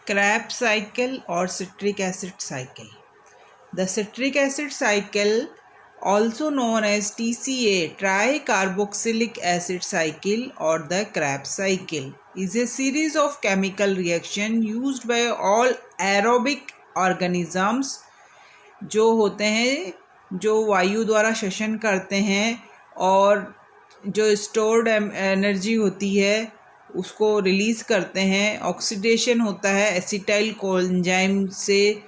Krebs cycle or citric acid cycle. The citric acid cycle, also known as TCA, tricarboxylic acid cycle, or the Krebs cycle, is a series of chemical reactions used by all aerobic organisms जो होते हैं, जो वायु द्वारा श्वसन करते हैं और जो स्टोर्ड एनर्जी होती है उसको रिलीज़ करते हैं। ऑक्सीडेशन होता है एसिटाइल कोएंजाइम से,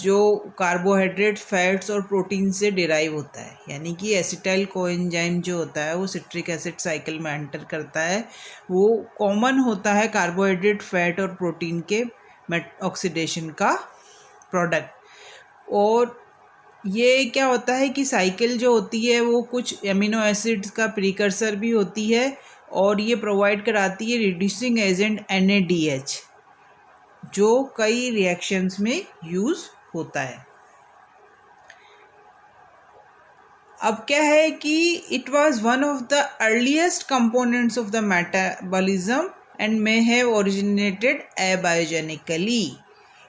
जो कार्बोहाइड्रेट, फैट्स और प्रोटीन से डिराइव होता है। यानी कि एसिटाइल कोएंजाइम जो होता है वो सिट्रिक एसिड साइकिल में एंटर करता है। वो कॉमन होता है कार्बोहाइड्रेट, फैट और प्रोटीन के ऑक्सीडेशन का प्रोडक्ट। और ये क्या होता है कि साइकिल जो होती है वो कुछ एमिनो एसिड्स का प्रीकर्सर भी होती है और ये प्रोवाइड कराती है रिड्यूसिंग एजेंट NADH, जो कई रिएक्शंस में यूज़ होता है। अब क्या है कि it was one of the earliest components of the metabolism and may have originated abiogenically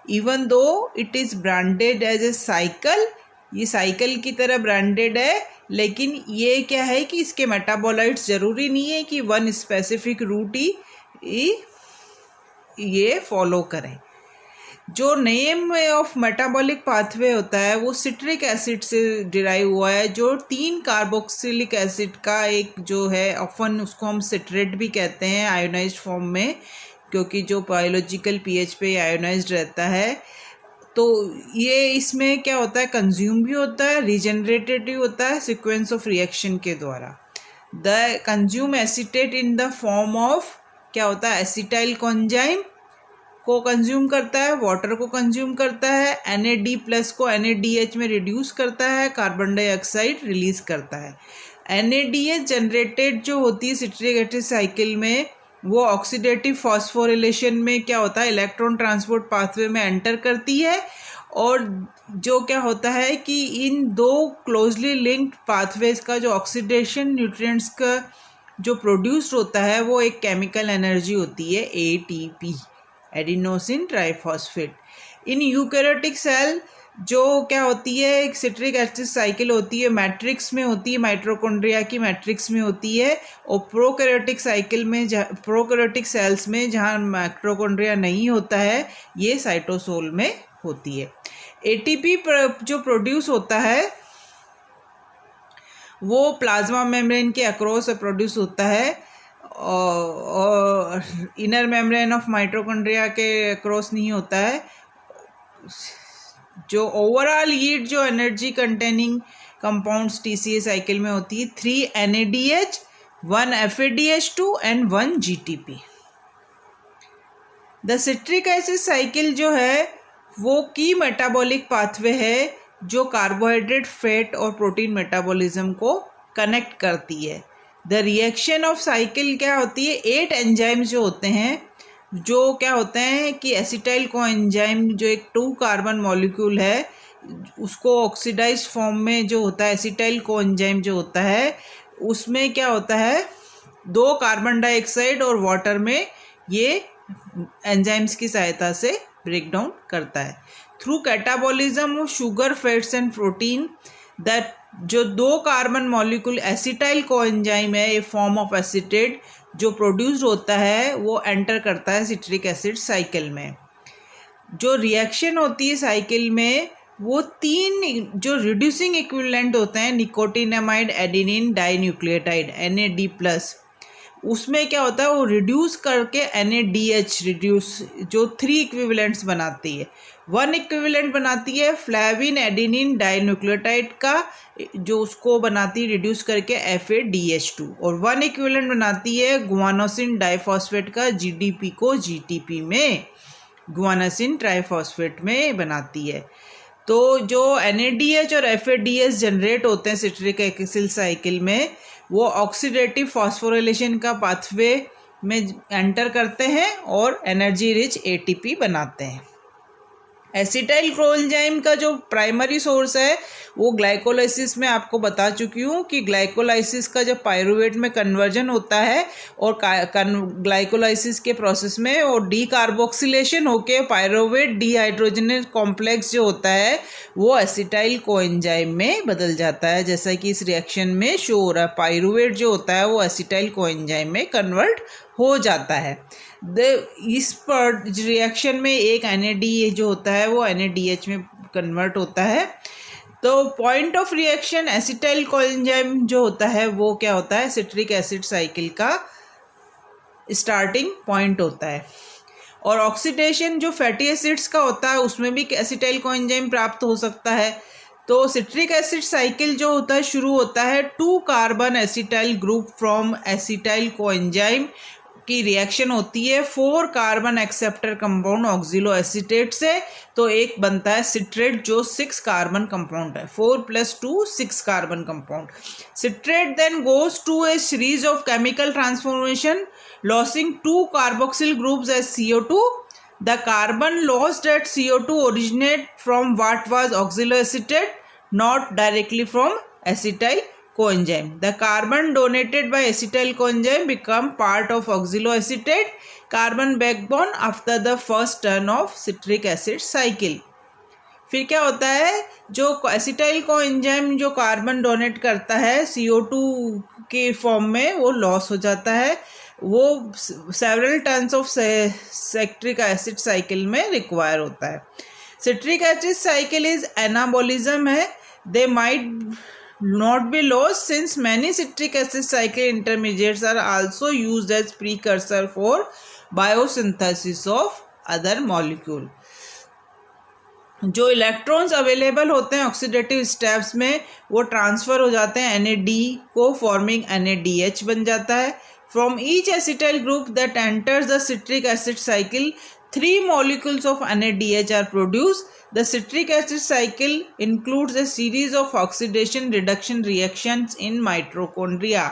even though it is branded as a cycle. ये साइकिल की तरह ब्रांडेड है, लेकिन ये क्या है कि इसके मेटाबोलाइट्स ज़रूरी नहीं है कि वन स्पेसिफिक रूट ही ये फॉलो करें। जो नेम ऑफ मेटाबॉलिक पाथवे होता है वो सिट्रिक एसिड से डिराइव हुआ है, जो 3 कार्बोक्सिलिक एसिड का एक जो है, ऑफन उसको हम सिट्रेट भी कहते हैं आयोनाइज्ड फॉर्म में, क्योंकि जो बायोलॉजिकल pH पे आयोनाइज्ड रहता है। तो ये इसमें क्या होता है, कंज्यूम भी होता है, रीजनरेटेड भी होता है सीक्वेंस ऑफ रिएक्शन के द्वारा। The consume acetate in the form of क्या होता है, एसिटाइल कोएंजाइम को कंज्यूम करता है, वाटर को कंज्यूम करता है, NAD+ को NADH में रिड्यूस करता है, कार्बन डाइऑक्साइड रिलीज करता है। NADH जनरेटेड जो होती है सिट्रिक एसिड साइकिल में, वो ऑक्सीडेटिव फॉस्फोरिलेशन में क्या होता है, इलेक्ट्रॉन ट्रांसपोर्ट पाथवे में एंटर करती है। और जो क्या होता है कि इन दो क्लोजली लिंक्ड पाथवेज का जो ऑक्सीडेशन न्यूट्रिएंट्स का जो प्रोड्यूस्ड होता है वो एक केमिकल एनर्जी होती है ATP, adenosine triphosphate. In eukaryotic cell जो क्या होती है, एक सिट्रिक एसिड साइकिल होती है, मैट्रिक्स में होती है, माइटोकॉन्ड्रिया की मैट्रिक्स में होती है। और प्रोकैरियोटिक साइकिल में, प्रोकैरियोटिक सेल्स में जहाँ माइटोकॉन्ड्रिया नहीं होता है, ये साइटोसोल में होती है। ATP जो प्रोड्यूस होता है वो प्लाज्मा मेम्ब्रेन के अक्रॉस प्रोड्यूस होता है और इनर मेम्ब्रेन ऑफ माइटोकॉन्ड्रिया के अक्रॉस नहीं होता है। जो ओवरऑल यील्ड जो energy containing compounds TCA cycle में होती है 3 NADH, 1 FADH2 and 1 GTP। The citric acid cycle जो है वो की मेटाबॉलिक पाथवे है जो कार्बोहाइड्रेट, फैट और प्रोटीन मेटाबॉलिज्म को कनेक्ट करती है। द रिएक्शन ऑफ साइकिल क्या होती है, 8 एंजाइम्स जो होते हैं, जो क्या होते हैं कि एसिटाइल कोएंजाइम जो एक 2 कार्बन मॉलिक्यूल है उसको ऑक्सीडाइज्ड फॉर्म में जो होता है, एसिटाइल कोएंजाइम जो होता है उसमें क्या होता है, 2 कार्बन डाइऑक्साइड और वाटर में ये एंजाइम्स की सहायता से ब्रेक डाउन करता है। Through catabolism of sugar, fats and protein, that जो 2 कार्बन मॉलिक्यूल एसिटाइल कोएंजाइम है, ए फॉर्म ऑफ एसिटेट जो प्रोड्यूस्ड होता है, वो एंटर करता है सिट्रिक एसिड साइकिल में। जो रिएक्शन होती है साइकिल में वो 3 जो रिड्यूसिंग इक्विवेलेंट होते हैं, निकोटिनामाइड, एडेनिन डाइन्यूक्लियोटाइड NAD+, उसमें क्या होता है वो रिड्यूस करके NADH रिड्यूस जो 3 इक्विवेलेंट्स बनाती है। 1 इक्विवेलेंट बनाती है फ्लेविन एडेनिन डाइन्यूक्लियोटाइड का, जो उसको बनाती है रिड्यूस करके FADH2, और 1 इक्विवेलेंट बनाती है गुआनोसिन डाइफॉस्फेट का, GDP को GTP में गुआनोसिन ट्राइफॉस्फेट में बनाती है। तो जो NADH और FADH जनरेट होते हैं सिट्रिक एसिड साइकिल में, वो ऑक्सीडेटिव फॉस्फोरिलेशन का पाथवे में एंटर करते हैं और एनर्जी रिच ATP बनाते हैं। एसिटाइल कोएंजाइम का जो प्राइमरी सोर्स है वो ग्लाइकोलाइसिस में आपको बता चुकी हूँ कि ग्लाइकोलाइसिस का जब पायरुवेट में कन्वर्जन होता है और ग्लाइकोलाइसिस के प्रोसेस में और डी कार्बोक्सिलेशन होके पायरुवेट डिहाइड्रोजनेज कॉम्प्लेक्स जो होता है वो एसिटाइल कोएंजाइम में बदल जाता है, जैसा कि इस रिएक्शन में शो हो रहा है। पायरुवेट जो होता है वो एसिटाइल कोएंजाइम में कन्वर्ट हो जाता है। इस पर रिएक्शन में एक NAD जो होता है वो NADH में कन्वर्ट होता है। तो point of reaction acetyl coenzyme जो होता है वो क्या होता है, सिट्रिक एसिड साइकिल का स्टार्टिंग पॉइंट होता है। और ऑक्सीडेशन जो फैटी एसिड्स का होता है उसमें भी एसिटाइल कोएंजाइम प्राप्त हो सकता है। तो सिट्रिक एसिड साइकिल जो होता है शुरू होता है 2 carbon acetyl group from acetyl coenzyme की रिएक्शन होती है 4 carbon acceptor compound oxalo acetate से। तो एक बनता है सिट्रेट जो 6 कार्बन कंपाउंड है, 4 + 2 6 carbon compound. Citrate then goes to a series of chemical transformation losing 2 carboxyl groups as CO2. The carbon lost at CO2 originate from what was oxaloacetate, not directly from acetyl coenzyme. The carbon donated by acetyl coenzyme become part of oxaloacetate carbon backbone after the first turn of citric acid cycle. फिर क्या होता है, जो acetyl coenzyme जो carbon donate करता है CO2 के form में वो लॉस हो जाता है, वो several turns of citric acid cycle में रिक्वायर होता है। Citric acid cycle is anabolism है, they might not be lost since many citric acid cycle intermediates are also used as precursor for biosynthesis of other molecule. जो electrons available होते हैं oxidative steps में वो transfer हो जाते हैं NAD को फॉर्मिंग NADH बन जाता है। From each acetyl group that enters the citric acid cycle 3 molecules of NADH are produced. The citric acid cycle includes a series of oxidation reduction reactions in mitochondria.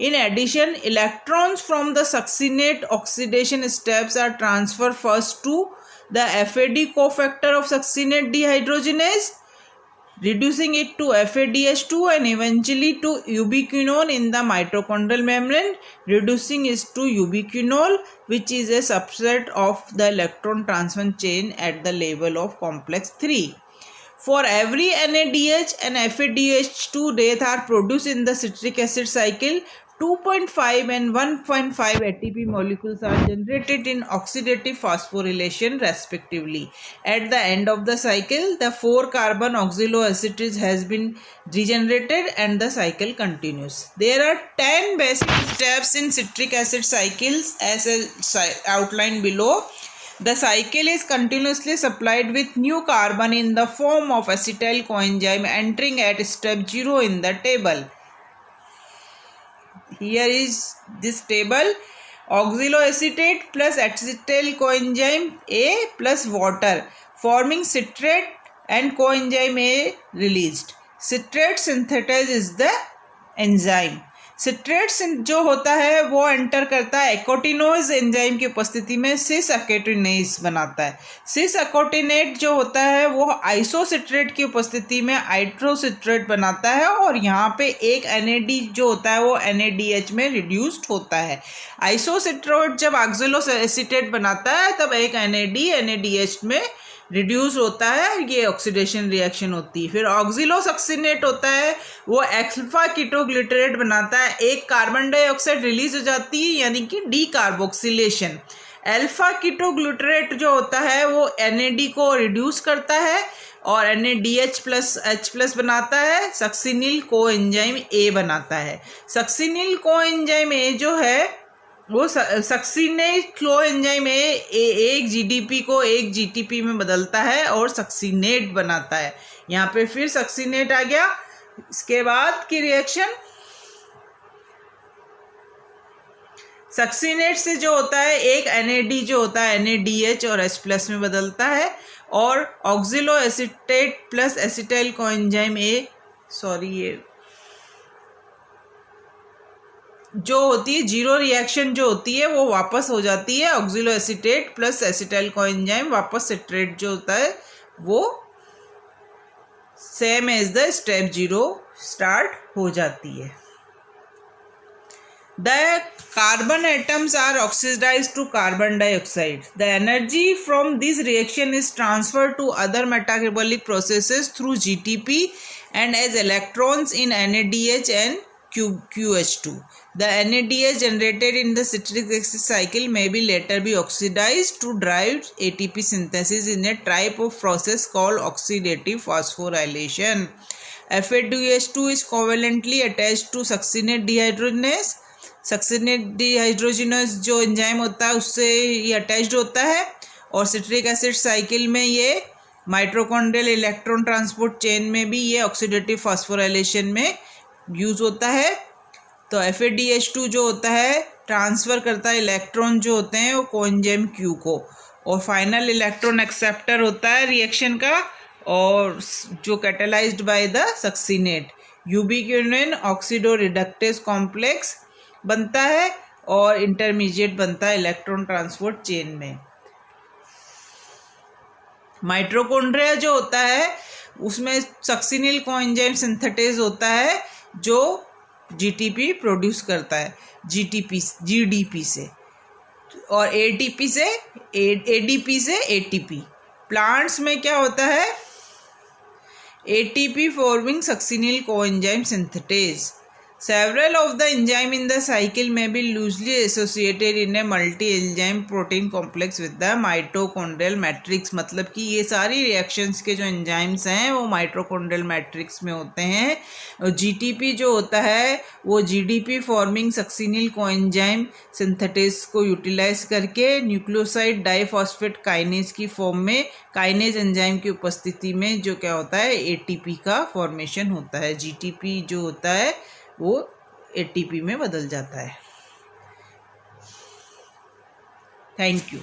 In addition, electrons from the succinate oxidation steps are transferred first to the FAD cofactor of succinate dehydrogenase, reducing it to FADH2 and eventually to ubiquinone in the mitochondrial membrane, reducing it to ubiquinol, which is a subset of the electron transfer chain at the level of complex 3. For every NADH and FADH2 death are produced in the citric acid cycle, 2.5 and 1.5 ATP molecules are generated in oxidative phosphorylation respectively. At the end of the cycle, the 4 carbon oxaloacetate has been regenerated and the cycle continues. There are 10 basic steps in citric acid cycles as outlined below. The cycle is continuously supplied with new carbon in the form of acetyl coenzyme entering at step 0 in the table. Here is this table: oxaloacetate plus acetyl coenzyme A plus water forming citrate and coenzyme A released. Citrate synthase is the enzyme. Citrate जो होता है वो enter करता है एकोटिनोज enzyme की उपस्थिति में सिस एकोटिनेज बनाता है। सिस एकोटिनेट जो होता है वो आइसोसिट्रेट की उपस्थिति में आइट्रोसिट्रेट बनाता है और यहाँ पे एक NAD जो होता है वो NADH में रिड्यूस्ड होता है। आइसोसिट्रेट जब ऑक्सलोएसीटेट बनाता है तब एक NAD NADH में रिड्यूस होता है, ये ऑक्सीडेशन रिएक्शन होती है। फिर ऑक्सिलोसक्सिनेट होता है, वो अल्फा कीटोग्लिसरेट बनाता है, एक कार्बन डाइऑक्साइड रिलीज हो जाती है यानी कि डी कार्बोक्सिलेशन। अल्फा कीटोग्लिसरेट जो होता है वो NAD को रिड्यूस करता है और NADH+H+ बनाता है, सक्सिनिल कोएंजाइम A बनाता है। सक्सिनिल कोएंजाइम A जो है वो सक्सिनेट कोएंजाइम एक GDP को एक GTP में बदलता है और सक्सिनेट बनाता है। यहाँ पे फिर सक्सिनेट आ गया। इसके बाद की रिएक्शन सक्सिनेट से जो होता है एक NAD जो होता है NADH और H+ में बदलता है और ऑक्सिलोएसीटेट प्लस एसिटाइल कोएंजाइम A ये जो होती है जीरो रिएक्शन जो होती है वो वापस हो जाती है, ऑक्सिलोएसीटेट प्लस एसिटाइल कोएंजाइम वापस सिट्रेट जो होता है वो same as the step 0 start हो जाती है। The carbon atoms are oxidized to carbon dioxide. The energy from this reaction is transferred to other metabolic processes through GTP and as electrons in NADH and QH2. The NADH generated in the citric acid cycle may be later be oxidized to drive ATP synthesis in a type of process called oxidative phosphorylation. FADH2 is covalently attached to succinate dehydrogenase. Succinate dehydrogenase जो enzyme होता है उससे ये attached होता है और citric acid cycle में ये माइटोकॉन्ड्रियल इलेक्ट्रॉन ट्रांसपोर्ट चेन में भी ये ऑक्सीडेटिव फास्फोराइलेशन में यूज़ होता है। तो FADH2 जो होता है ट्रांसफ़र करता है इलेक्ट्रॉन जो होते हैं वो कोएंजाइम Q को, और फाइनल इलेक्ट्रॉन एक्सेप्टर होता है रिएक्शन का, और जो catalysed by the succinate यूबिक्विनोन oxido reductase complex बनता है और इंटरमीडिएट बनता है इलेक्ट्रॉन ट्रांसपोर्ट चेन में। माइटोकॉन्ड्रिया जो होता है उसमें सक्सिनिल कोएंजाइम सिंथेटेज होता है जो जीटीपी प्रोड्यूस करता है, जीडीपी से, और एटीपी से एडीपी से एटीपी। प्लांट्स में क्या होता है, ATP forming succinyl coenzyme synthetase. Several of the enzymes in the cycle may be loosely associated in a multi-enzyme protein complex with the mitochondrial matrix। मतलब कि ये सारी रिएक्शंस के जो एंजाइम्स हैं वो माइटोकॉन्ड्रियल मैट्रिक्स में होते हैं। और जीटीपी जो होता है वो GDP forming succinyl coenzyme synthetase को यूटिलाइज करके न्यूक्लियोसाइड डाइफॉस्फेट काइनेज की फॉर्म में काइनेज एंजाइम की उपस्थिति में जो क्या होता है एटीपी का फॉर्मेशन होता है। जीटीपी जो होता है वो एटीपी में बदल जाता है। Thank you.